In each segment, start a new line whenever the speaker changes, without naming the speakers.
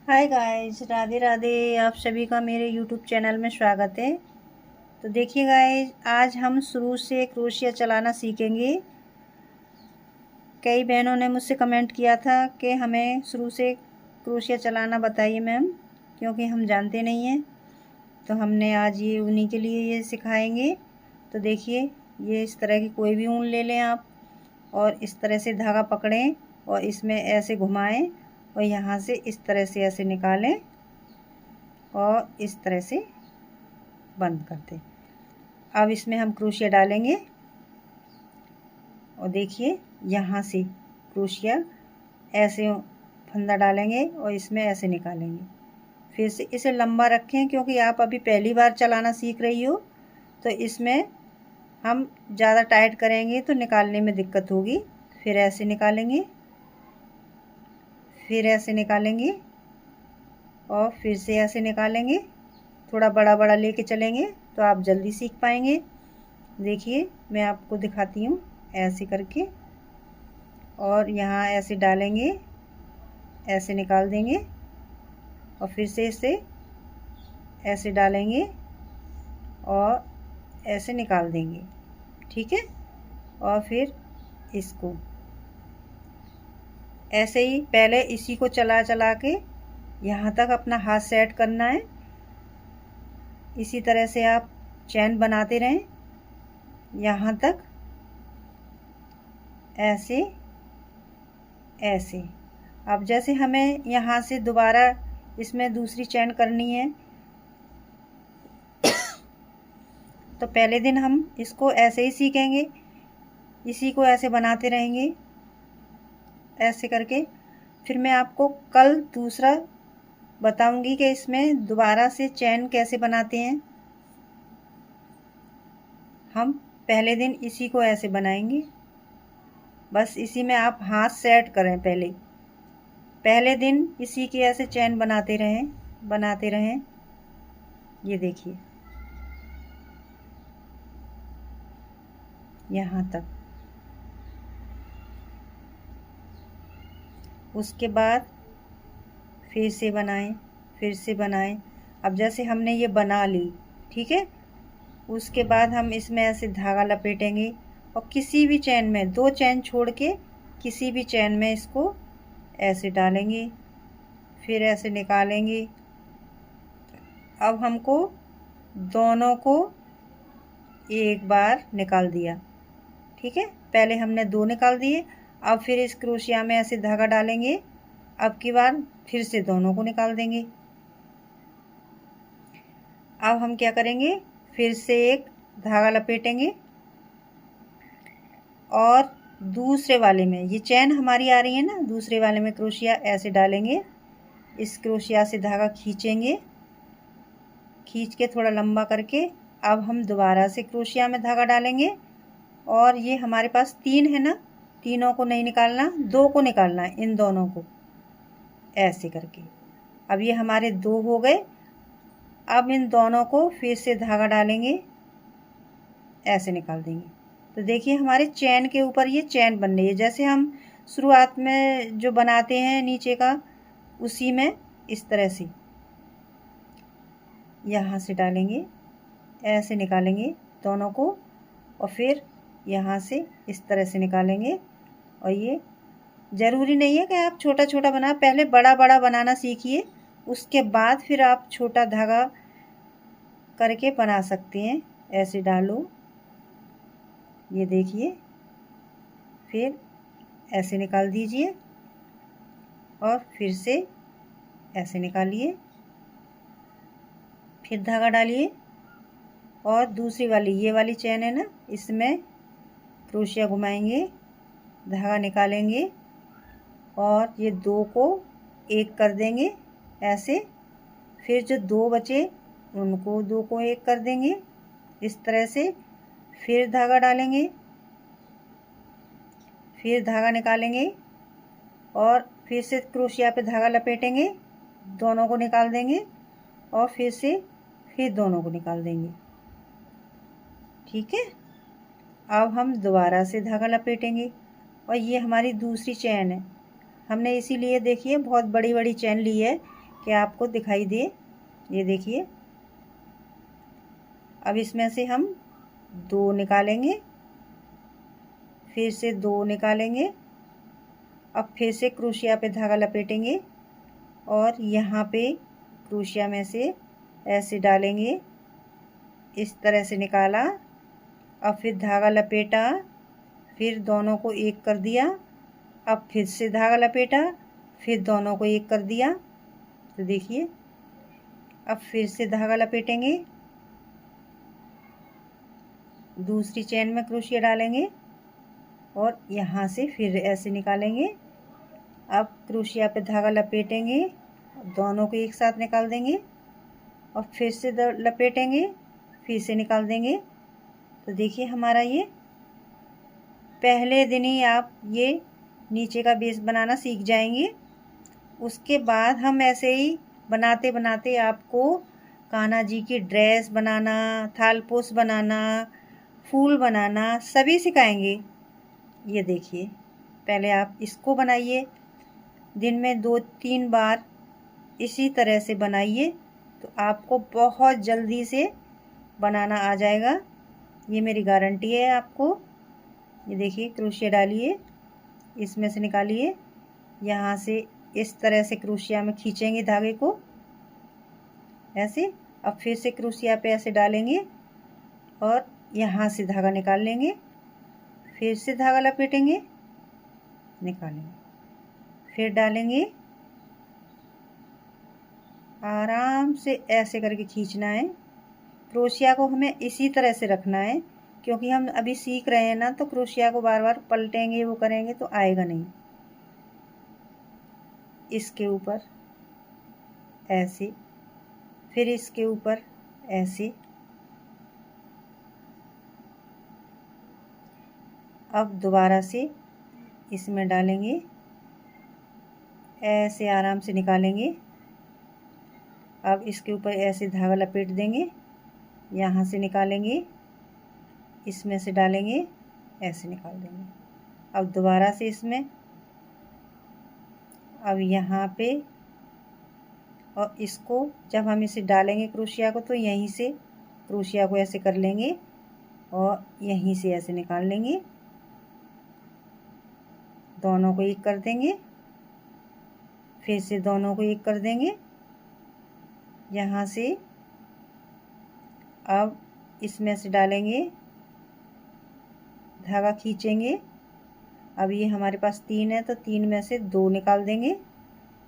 Hi guys, Radhe Radhe. आप सभी का मेरे यूट्यूब चैनल में स्वागत है। तो देखिए गाइस, आज हम शुरू से क्रोशिया चलाना सीखेंगे। कई बहनों ने मुझसे कमेंट किया था कि हमें शुरू से क्रोशिया चलाना बताइए मैम, क्योंकि हम जानते नहीं हैं। तो हमने आज ये उन्हीं के लिए ये सिखाएंगे। तो देखिए, ये इस तरह की कोई भी ऊन ले लें आप, और इस तरह से धागा पकड़ें और इसमें ऐसे घुमाएं और यहाँ से इस तरह से ऐसे निकालें और इस तरह से बंद कर दें। अब इसमें हम क्रोशिया डालेंगे और देखिए, यहाँ से क्रोशिया ऐसे फंदा डालेंगे और इसमें ऐसे निकालेंगे। फिर से इसे लंबा रखें, क्योंकि आप अभी पहली बार चलाना सीख रही हो। तो इसमें हम ज़्यादा टाइट करेंगे तो निकालने में दिक्कत होगी। फिर ऐसे निकालेंगे, फिर ऐसे निकालेंगे और फिर से ऐसे निकालेंगे। थोड़ा बड़ा बड़ा लेके चलेंगे तो आप जल्दी सीख पाएंगे। देखिए, मैं आपको दिखाती हूँ ऐसे करके, और यहाँ ऐसे डालेंगे, ऐसे निकाल देंगे और फिर से इसे ऐसे डालेंगे और ऐसे निकाल देंगे। ठीक है, और फिर इसको ऐसे ही पहले इसी को चला चला के यहाँ तक अपना हाथ सेट करना है। इसी तरह से आप चैन बनाते रहें यहाँ तक, ऐसे ऐसे। अब जैसे हमें यहाँ से दोबारा इसमें दूसरी चैन करनी है, तो पहले दिन हम इसको ऐसे ही सीखेंगे, इसी को ऐसे बनाते रहेंगे ऐसे करके। फिर मैं आपको कल दूसरा बताऊंगी कि इसमें दोबारा से चैन कैसे बनाते हैं। हम पहले दिन इसी को ऐसे बनाएंगे, बस इसी में आप हाथ सेट करें। पहले दिन इसी की ऐसे चैन बनाते रहें। ये देखिए, यहाँ तक। उसके बाद फिर से बनाएं। अब जैसे हमने ये बना ली, ठीक है। उसके बाद हम इसमें ऐसे धागा लपेटेंगे और किसी भी चैन में, 2 चैन छोड़ के किसी भी चैन में इसको ऐसे डालेंगे, फिर ऐसे निकालेंगे। अब हमको दोनों को एक बार निकाल दिया, ठीक है। पहले हमने 2 निकाल दिए, अब फिर इस क्रोशिया में ऐसे धागा डालेंगे। अब की बार फिर से दोनों को निकाल देंगे। अब हम क्या करेंगे, फिर से एक धागा लपेटेंगे और दूसरे वाले में, ये चैन हमारी आ रही है ना, दूसरे वाले में क्रोशिया ऐसे डालेंगे। इस क्रोशिया से धागा खींचेंगे, खींच के थोड़ा लंबा करके अब हम दोबारा से क्रोशिया में धागा डालेंगे। और ये हमारे पास 3 है ना, तीनों को नहीं निकालना, 2 को निकालना है, इन दोनों को ऐसे करके। अब ये हमारे 2 हो गए। अब इन दोनों को फिर से धागा डालेंगे, ऐसे निकाल देंगे। तो देखिए, हमारे चैन के ऊपर ये चैन बन रही है, जैसे हम शुरुआत में जो बनाते हैं नीचे का, उसी में इस तरह से यहाँ से डालेंगे, ऐसे निकालेंगे दोनों को, और फिर यहाँ से इस तरह से निकालेंगे। और ये ज़रूरी नहीं है कि आप छोटा छोटा बना, पहले बड़ा बड़ा बनाना सीखिए, उसके बाद फिर आप छोटा धागा करके बना सकते हैं। ऐसे डालो, ये देखिए, फिर ऐसे निकाल दीजिए और फिर से ऐसे निकालिए, फिर धागा डालिए और दूसरी वाली, ये वाली चैन है ना, इसमें क्रोशिया घुमाएंगे, धागा निकालेंगे और ये 2 को एक कर देंगे ऐसे। फिर जो 2 बचे उनको 2 को एक कर देंगे इस तरह से। फिर धागा डालेंगे, फिर धागा निकालेंगे और फिर से क्रोशिया पे धागा लपेटेंगे, दोनों को निकाल देंगे और फिर दोनों को निकाल देंगे। ठीक है, अब हम दोबारा से धागा लपेटेंगे और ये हमारी दूसरी चैन है। हमने इसीलिए देखिए बहुत बड़ी बड़ी चैन ली है कि आपको दिखाई दे। ये देखिए, अब इसमें से हम 2 निकालेंगे, फिर से 2 निकालेंगे। अब फिर से क्रोशिया पे धागा लपेटेंगे और यहाँ पे क्रोशिया में से ऐसे डालेंगे, इस तरह से निकाला। अब फिर धागा लपेटा, फिर दोनों को एक कर दिया। अब फिर से धागा लपेटा, फिर दोनों को एक कर दिया। तो देखिए, अब फिर से धागा लपेटेंगे, दूसरी चेन में क्रोशिया डालेंगे और यहाँ से फिर ऐसे निकालेंगे। अब क्रोशिया पे धागा लपेटेंगे, दोनों को एक साथ निकाल देंगे और फिर से लपेटेंगे, फिर से निकाल देंगे। तो देखिए, हमारा ये पहले दिन ही आप ये नीचे का बेस बनाना सीख जाएंगे। उसके बाद हम ऐसे ही बनाते बनाते आपको कान्हा जी की ड्रेस बनाना, थालपोश बनाना, फूल बनाना सभी सिखाएंगे। ये देखिए, पहले आप इसको बनाइए, दिन में 2-3 बार इसी तरह से बनाइए तो आपको बहुत जल्दी से बनाना आ जाएगा। ये मेरी गारंटी है आपको। ये देखिए, क्रोशिया डालिए, इसमें से निकालिए, यहाँ से इस तरह से क्रोशिया में खींचेंगे धागे को ऐसे। अब फिर से क्रोशिया पे ऐसे डालेंगे और यहाँ से धागा निकाल लेंगे, फिर से धागा लपेटेंगे, निकालेंगे, फिर डालेंगे, आराम से ऐसे करके खींचना है। क्रोशिया को हमें इसी तरह से रखना है, क्योंकि हम अभी सीख रहे हैं ना, तो क्रोशिया को बार बार पलटेंगे, वो करेंगे तो आएगा नहीं। इसके ऊपर ऐसे, फिर इसके ऊपर ऐसे। अब दोबारा से इसमें डालेंगे, ऐसे आराम से निकालेंगे। अब इसके ऊपर ऐसे धागा लपेट देंगे, यहाँ से निकालेंगे, इसमें से डालेंगे, ऐसे निकाल देंगे। अब दोबारा से इसमें, अब यहाँ पे, और इसको जब हम इसे डालेंगे क्रोशिया को, तो यहीं से क्रोशिया को ऐसे कर लेंगे और यहीं से ऐसे निकाल लेंगे, दोनों को एक कर देंगे, फिर से दोनों को एक कर देंगे यहाँ से। अब इसमें से डालेंगे, धागा खींचेंगे। अब ये हमारे पास 3 है तो 3 में से 2 निकाल देंगे,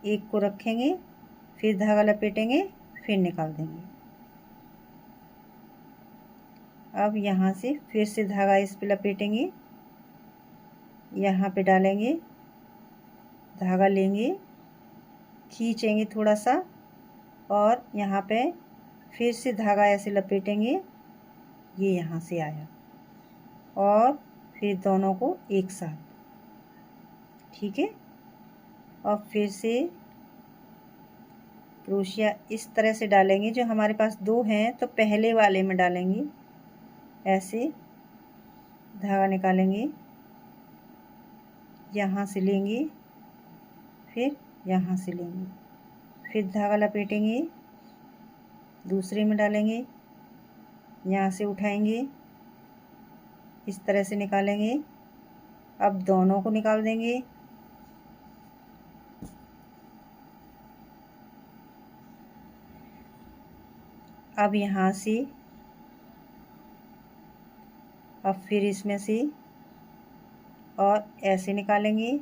एक को रखेंगे, फिर धागा लपेटेंगे, फिर निकाल देंगे। अब यहाँ से फिर से धागा इस पे लपेटेंगे, यहाँ पे डालेंगे, धागा लेंगे, खींचेंगे थोड़ा सा और यहाँ पे फिर से धागा ऐसे लपेटेंगे, ये यहाँ से आया, और फिर दोनों को एक साथ, ठीक है। और फिर से क्रोशिया इस तरह से डालेंगे, जो हमारे पास 2 हैं तो पहले वाले में डालेंगे, ऐसे धागा निकालेंगे, यहाँ से लेंगे, फिर यहाँ से लेंगे, फिर धागा लपेटेंगे, दूसरे में डालेंगे, यहाँ से उठाएंगे, इस तरह से निकालेंगे। अब दोनों को निकाल देंगे, अब यहाँ से, अब फिर इसमें से और ऐसे निकालेंगे,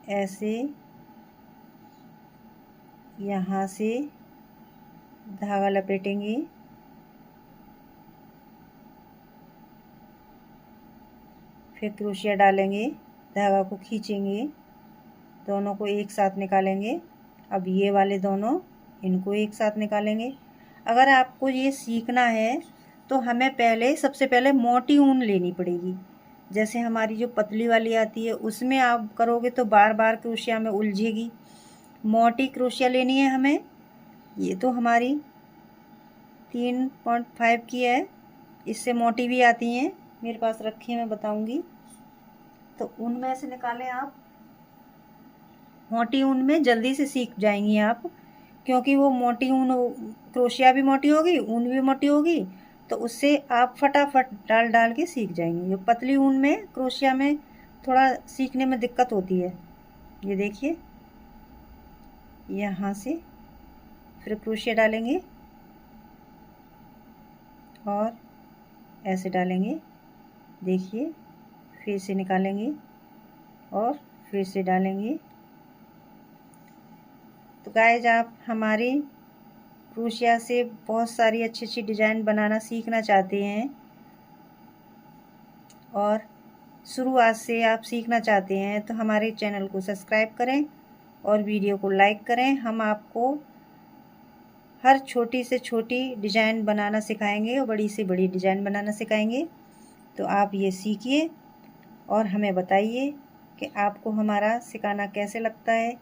ऐसे, यहाँ से धागा लपेटेंगे, फिर क्रोशिया डालेंगे, धागा को खींचेंगे, दोनों को एक साथ निकालेंगे। अब ये वाले दोनों, इनको एक साथ निकालेंगे। अगर आपको ये सीखना है तो हमें पहले, सबसे पहले मोटी ऊन लेनी पड़ेगी। जैसे हमारी जो पतली वाली आती है उसमें आप करोगे तो बार बार क्रोशिया में उलझेगी। मोटी क्रोशिया लेनी है हमें। ये तो हमारी 3.5 की है, इससे मोटी भी आती हैं, मेरे पास रखी है, मैं बताऊंगी। तो उनमें से निकालें आप मोटी ऊन में जल्दी से सीख जाएंगी आप, क्योंकि वो मोटी ऊन, क्रोशिया भी मोटी होगी, ऊन भी मोटी होगी, तो उससे आप फटाफट डाल डाल के सीख जाएंगी। जो पतली ऊन में क्रोशिया में थोड़ा सीखने में दिक्कत होती है। ये देखिए, यहाँ से फिर क्रोशिया डालेंगे और ऐसे डालेंगे, देखिए, फिर से निकालेंगे और फिर से डालेंगे। तो गाइस, आप हमारी क्रोशिया से बहुत सारी अच्छी अच्छी डिज़ाइन बनाना सीखना चाहते हैं और शुरुआत से आप सीखना चाहते हैं, तो हमारे चैनल को सब्सक्राइब करें और वीडियो को लाइक करें। हम आपको हर छोटी से छोटी डिज़ाइन बनाना सिखाएंगे और बड़ी से बड़ी डिज़ाइन बनाना सिखाएंगे। तो आप ये सीखिए और हमें बताइए कि आपको हमारा सिखाना कैसे लगता है,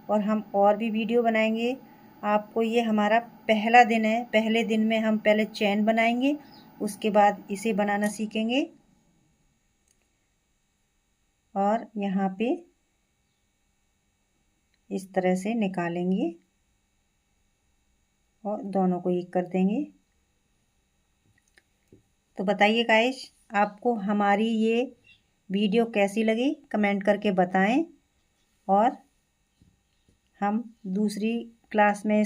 और हम और भी वीडियो बनाएंगे। आपको ये हमारा पहला दिन है, पहले दिन में हम पहले चैन बनाएंगे, उसके बाद इसे बनाना सीखेंगे और यहाँ पे इस तरह से निकालेंगे और दोनों को एक कर देंगे। तो बताइए गाइस, आपको हमारी ये वीडियो कैसी लगी, कमेंट करके बताएं, और हम दूसरी क्लास में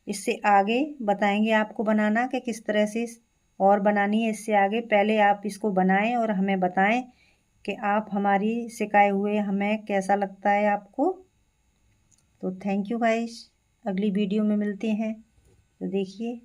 इससे आगे बताएंगे आपको बनाना कि किस तरह से और बनानी है इससे आगे। पहले आप इसको बनाएं और हमें बताएं कि आप हमारी सिखाए हुए हमें कैसा लगता है आपको। तो थैंक यू गाइस, अगली वीडियो में मिलते हैं। तो देखिए।